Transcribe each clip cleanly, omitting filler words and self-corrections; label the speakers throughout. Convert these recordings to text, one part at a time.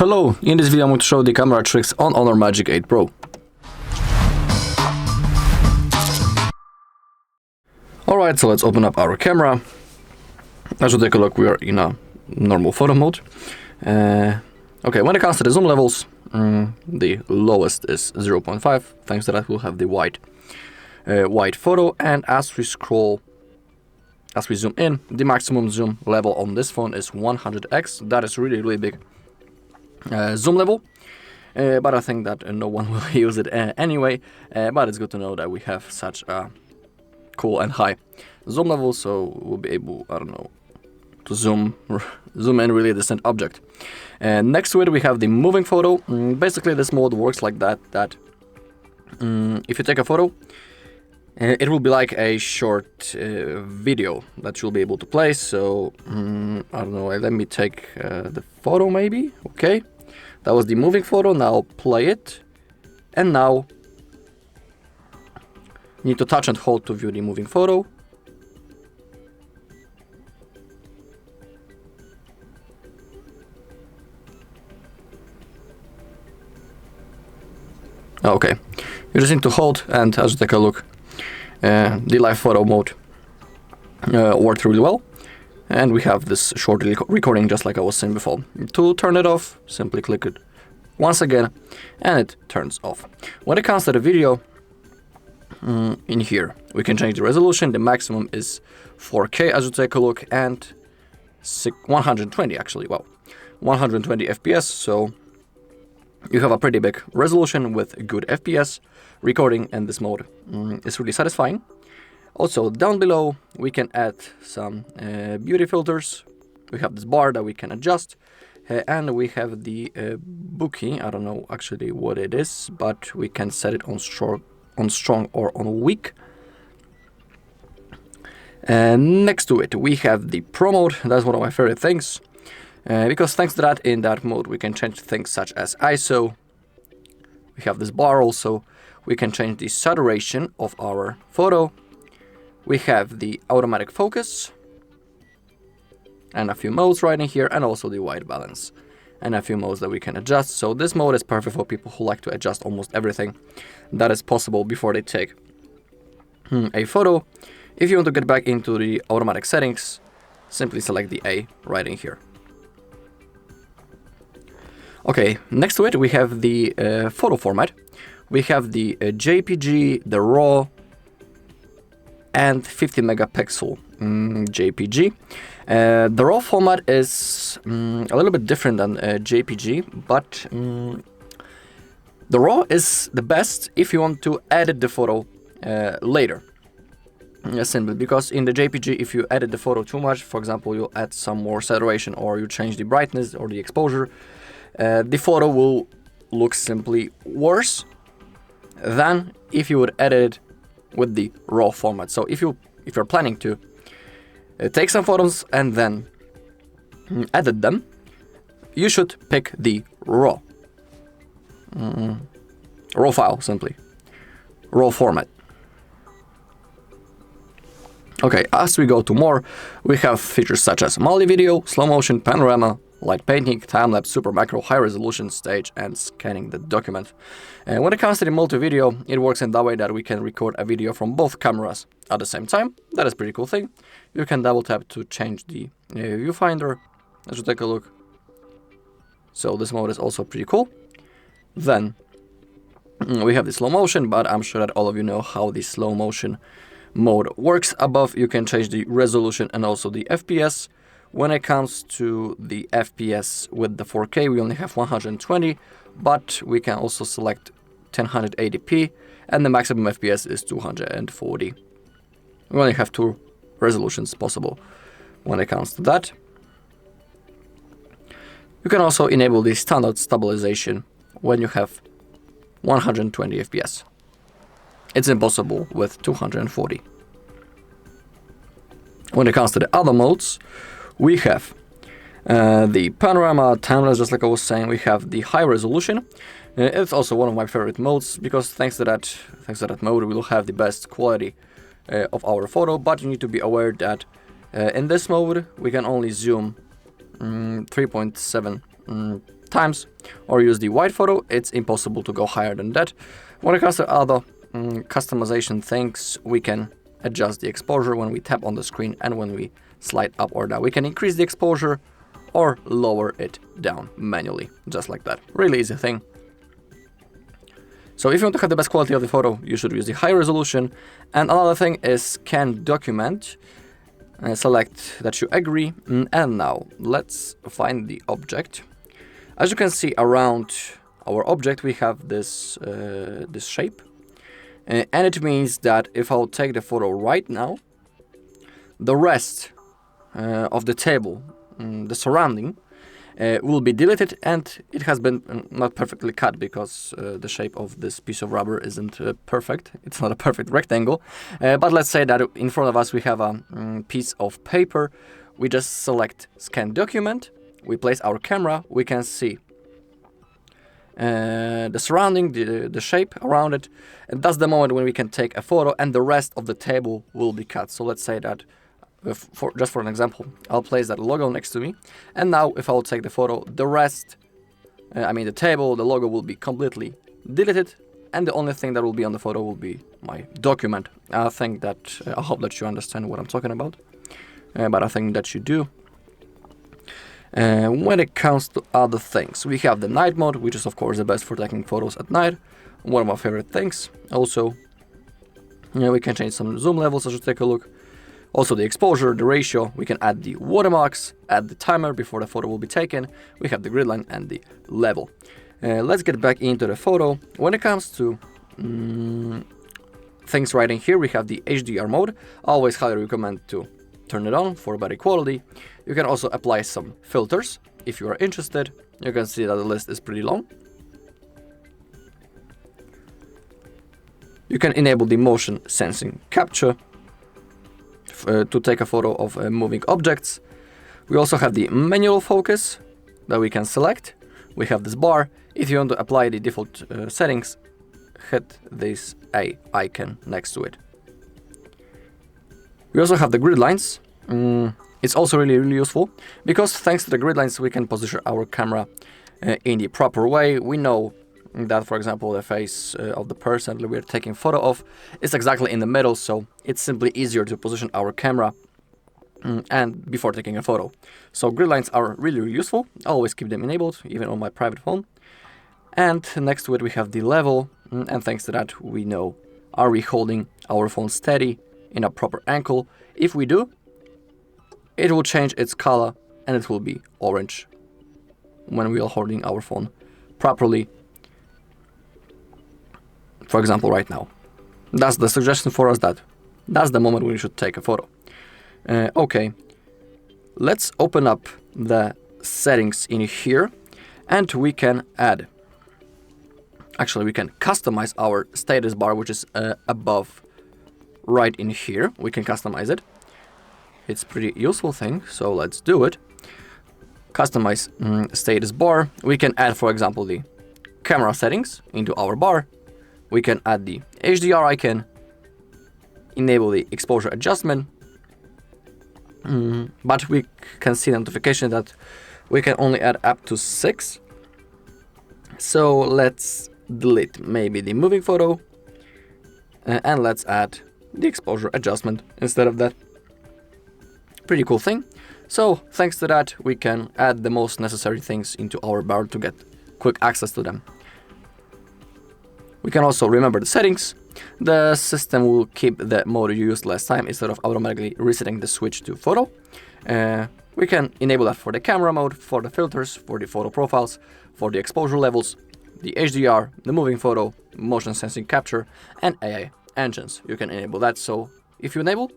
Speaker 1: Hello, in this video I'm going to show the camera tricks on HONOR Magic8 Pro. Alright, so let's open up our camera. As you take a look, we are in a normal photo mode. Okay, when it comes to the zoom levels, the lowest is 0.5. Thanks to that we'll have the wide photo, and as we zoom in, the maximum zoom level on this phone is 100x. That is really big zoom level, but I think that no one will use it anyway, but it's good to know that we have such a cool and high zoom level, so we'll be able, I don't know, to zoom in really distant object. And next to it we have the moving photo. Basically this mode works like that if you take a photo, it will be like a short video that you'll be able to play. So I don't know, let me take the photo maybe. Okay, that was the moving photo. Now play it, and now you need to touch and hold to view the moving photo. Okay, you just need to hold, and as you take a look, the live photo mode worked really well, and we have this short recording just like I was saying before. To turn it off, simply click it once again and it turns off. When it comes to the video, in here we can change the resolution. The maximum is 4K as you take a look, and 120 actually, wow, 120 FPS, so you have a pretty big resolution with good FPS. Recording in this mode is really satisfying. Also down below we can add some beauty filters. We have this bar that we can adjust, and we have the bokeh. I don't know actually what it is, but we can set it on strong or on weak. And next to it we have the Pro mode. That's one of my favorite things, because thanks to that, in that mode we can change things such as ISO. We have this bar also. We can change the saturation of our photo. We have the automatic focus and a few modes right in here, and also the white balance and a few modes that we can adjust. So this mode is perfect for people who like to adjust almost everything that is possible before they take a photo. If you want to get back into the automatic settings, simply select the A right in here. Okay, next to it we have the photo format. We have the JPG, the RAW, and 50 megapixel JPG. The RAW format is a little bit different than JPG, but the RAW is the best if you want to edit the photo later. Simply because in the JPG, if you edit the photo too much, for example, you add some more saturation or you change the brightness or the exposure, the photo will look simply worse than if you would edit it with the RAW format. So if you're planning to take some photos and then edit them, you should pick the RAW file, simply RAW format. Okay, as we go to more, we have features such as multi-video, slow motion, panorama, light painting, time-lapse, super macro, high resolution, stage, and scanning the document. And when it comes to the multi-video, it works in that way that we can record a video from both cameras at the same time. That is a pretty cool thing. You can double tap to change the viewfinder as you take a look. So this mode is also pretty cool. Then we have the slow motion, but I'm sure that all of you know how the slow motion mode works. Above you can change the resolution and also the FPS. When it comes to the FPS with the 4K, we only have 120, but we can also select 1080p, and the maximum FPS is 240. We only have two resolutions possible when it comes to that. You can also enable the standard stabilization when you have 120 FPS. It's impossible with 240. When it comes to the other modes, we have the panorama, timelapse, just like I was saying. We have the high resolution. It's also one of my favorite modes, because thanks to that mode we will have the best quality of our photo. But you need to be aware that in this mode we can only zoom 3.7 times, or use the wide photo. It's impossible to go higher than that. When it comes to other customization things, we can adjust the exposure when we tap on the screen and when we slide up or down. We can increase the exposure or lower it down manually, just like that. Really easy thing. So if you want to have the best quality of the photo, you should use the high resolution. And another thing is scan document. Select that you agree. And now let's find the object. As you can see around our object, we have this this shape. And it means that if I'll take the photo right now, the rest of the table, the surrounding, will be deleted, and it has been not perfectly cut because the shape of this piece of rubber isn't perfect. It's not a perfect rectangle. But let's say that in front of us we have a piece of paper. We just select scan document. We place our camera. We can see the surrounding, the shape around it, and that's the moment when we can take a photo, and the rest of the table will be cut. So let's say that, just for an example, I'll place that logo next to me, and now if I'll take the photo, the rest, the table, the logo will be completely deleted, and the only thing that will be on the photo will be my document. I hope that you understand what I'm talking about, but I think that you do. When it comes to other things, we have the night mode, which is of course the best for taking photos at night. One of my favorite things. Also, we can change some zoom levels as you take a look. Also the exposure, the ratio, we can add the watermarks, add the timer before the photo will be taken. We have the grid line and the level. Let's get back into the photo. When it comes to things right in here, we have the HDR mode. I always highly recommend to turn it on for better quality. You can also apply some filters if you are interested. You can see that the list is pretty long. You can enable the motion sensing capture to take a photo of moving objects. We also have the manual focus that we can select. We have this bar. If you want to apply the default settings, hit this A icon next to it. We also have the grid lines. It's also really useful because thanks to the grid lines we can position our camera in the proper way. We know that, for example, the face of the person that we're taking a photo of is exactly in the middle, so it's simply easier to position our camera and before taking a photo. So grid lines are really useful. I always keep them enabled, even on my private phone. And next to it we have the level, and thanks to that we know, are we holding our phone steady in a proper angle. If we do, it will change its color and it will be orange when we are holding our phone properly. For example, right now. That's the suggestion for us, that's the moment when we should take a photo. Okay, let's open up the settings in here, and we can add, actually we can customize our status bar, which is above right in here. We can customize it. It's pretty useful thing, so let's do it. Customize status bar. We can add, for example, the camera settings into our bar. We can add the HDR icon, enable the exposure adjustment, but we can see the notification that we can only add up to 6. So let's delete maybe the moving photo, and let's add the exposure adjustment instead of that. Pretty cool thing. So thanks to that we can add the most necessary things into our bar to get quick access to them. We can also remember the settings. The system will keep the mode you used last time instead of automatically resetting the switch to photo. We can enable that for the camera mode, for the filters, for the photo profiles, for the exposure levels, the HDR, the moving photo, motion sensing capture, and AI engines. You can enable that, so if you enable,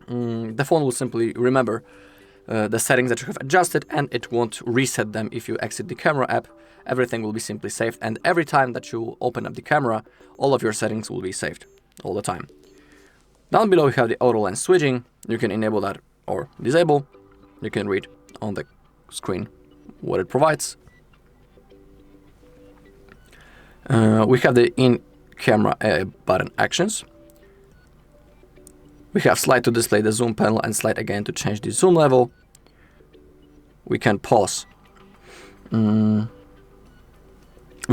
Speaker 1: the phone will simply remember the settings that you have adjusted, and it won't reset them if you exit the camera app. Everything will be simply saved, and every time that you open up the camera, all of your settings will be saved all the time. Down below we have the auto lens switching. You can enable that or disable. You can read on the screen what it provides. We have the in-camera button actions. We have slide to display the zoom panel and slide again to change the zoom level. We can pause we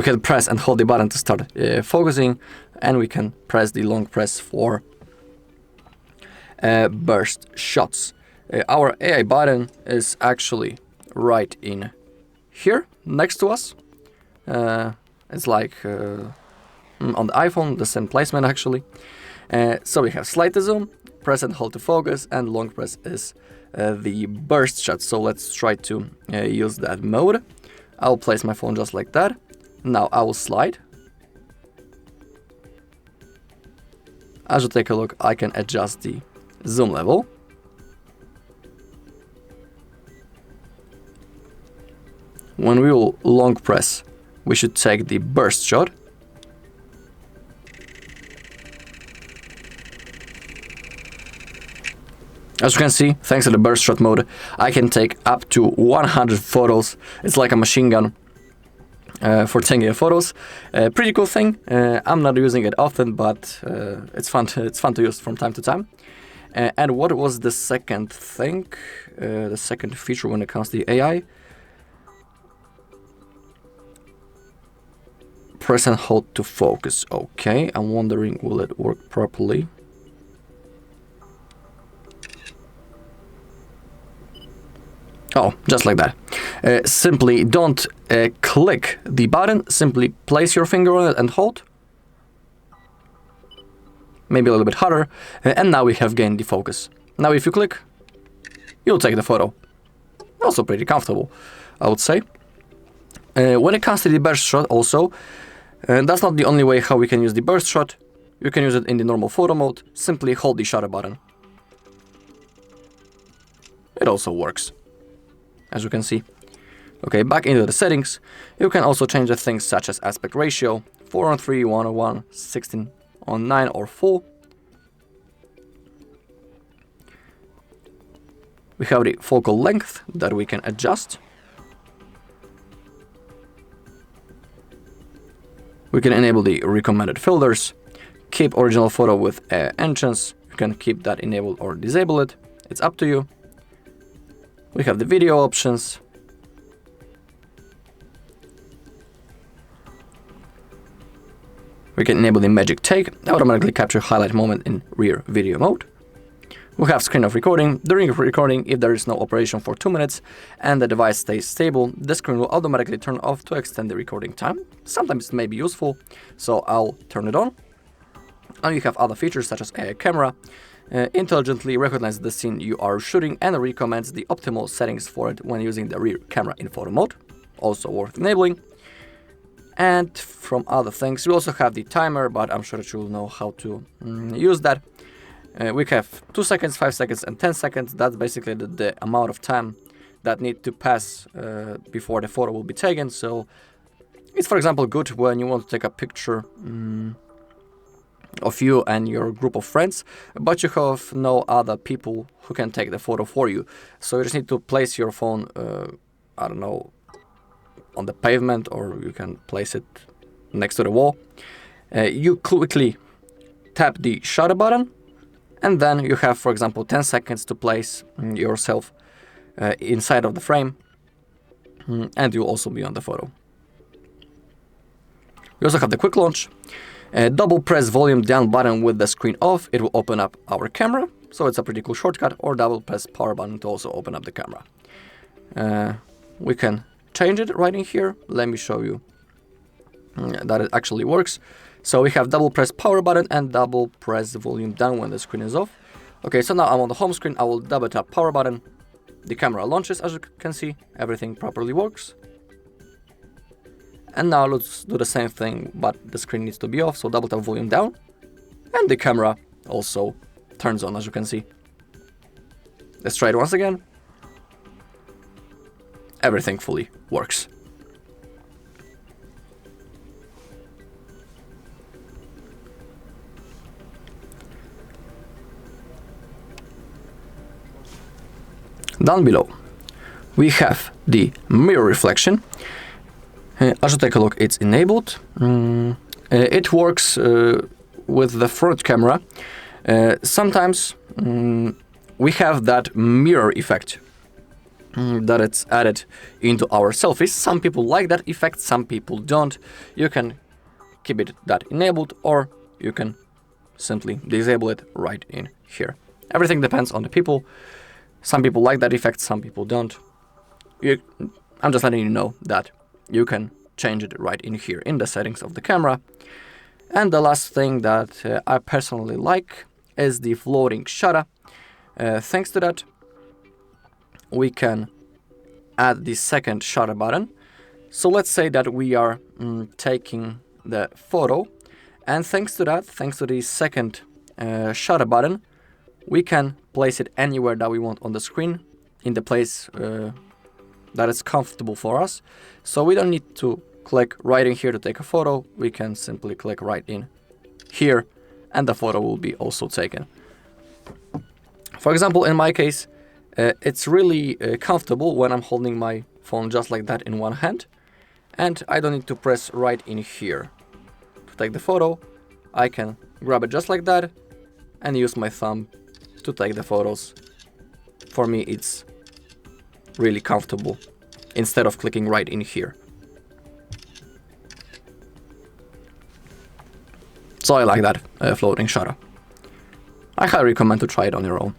Speaker 1: can press and hold the button to start focusing, and we can press the long press for burst shots. Our AI button is actually right in here next to us. It's like on the iPhone, the same placement actually. So we have slide to zoom, press and hold to focus, and long press is the burst shot. So let's try to use that mode. I'll place my phone just like that. Now I will slide. As you take a look, I can adjust the zoom level. When we will long press, we should take the burst shot. As you can see, thanks to the burst shot mode, I can take up to 100 photos. It's like a machine gun for taking photos. Pretty cool thing. I'm not using it often, but it's fun to use from time to time. And what was the second thing? The second feature when it comes to the AI? Press and hold to focus. Okay, I'm wondering, will it work properly? Oh, just like that. Simply don't click the button, simply place your finger on it and hold. Maybe a little bit harder, and now we have gained the focus. Now if you click, you'll take the photo. Also pretty comfortable, I would say. When it comes to the burst shot also, that's not the only way how we can use the burst shot. You can use it in the normal photo mode, simply hold the shutter button. It also works, as you can see. Okay, back into the settings. You can also change the things such as aspect ratio, 4:3, 1:1, 16:9 or full. We have the focal length that we can adjust. We can enable the recommended filters, keep original photo with enchants. You can keep that enabled or disable it. It's up to you. We have the video options. We can enable the magic take, automatically capture highlight moment in rear video mode. We have screen of recording. During recording, if there is no operation for 2 minutes and the device stays stable, the screen will automatically turn off to extend the recording time. Sometimes it may be useful, so I'll turn it on. And you have other features such as AI camera. Intelligently recognizes the scene you are shooting and recommends the optimal settings for it when using the rear camera in photo mode. Also worth enabling. And from other things, we also have the timer, but I'm sure that you'll know how to use that. We have 2 seconds, 5 seconds, and 10 seconds. That's basically the amount of time that need to pass before the photo will be taken. So it's, for example, good when you want to take a picture of you and your group of friends, but you have no other people who can take the photo for you. So you just need to place your phone, I don't know, on the pavement, or you can place it next to the wall. You quickly tap the shutter button, and then you have, for example, 10 seconds to place yourself inside of the frame, and you'll also be on the photo. We also have the quick launch. Double press volume down button with the screen off. It will open up our camera, so it's a pretty cool shortcut, or double press power button to also open up the camera. We can change it right in here. Let me show you that it actually works. So we have double press power button and double press volume down when the screen is off. Okay, so now I'm on the home screen. I will double tap power button. The camera launches, as you can see. Everything properly works. And now let's do the same thing, but the screen needs to be off, so double tap volume down. And the camera also turns on, as you can see. Let's try it once again. Everything fully works. Down below, we have the mirror reflection. As you take a look, it's enabled. It works with the front camera. Sometimes we have that mirror effect. that it's added into our selfies. Some people like that effect, some people don't. You can keep it that enabled, or you can simply disable it right in here. Everything depends on the people. Some people like that effect, some people don't. I'm just letting you know that you can change it right in here in the settings of the camera. And the last thing that I personally like is the floating shutter. Thanks to that, we can add the second shutter button. So let's say that we are taking the photo, and thanks to that, thanks to the second shutter button, we can place it anywhere that we want on the screen, in the place that is comfortable for us. So we don't need to click right in here to take a photo. We can simply click right in here and the photo will be also taken. For example, in my case, it's really comfortable when I'm holding my phone just like that in one hand, and I don't need to press right in here to take the photo. I can grab it just like that and use my thumb to take the photos. For me, it's really comfortable instead of clicking right in here. So I like that floating shutter. I highly recommend to try it on your own.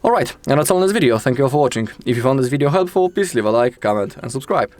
Speaker 1: Alright, and that's all in this video. Thank you all for watching. If you found this video helpful, please leave a like, comment and subscribe.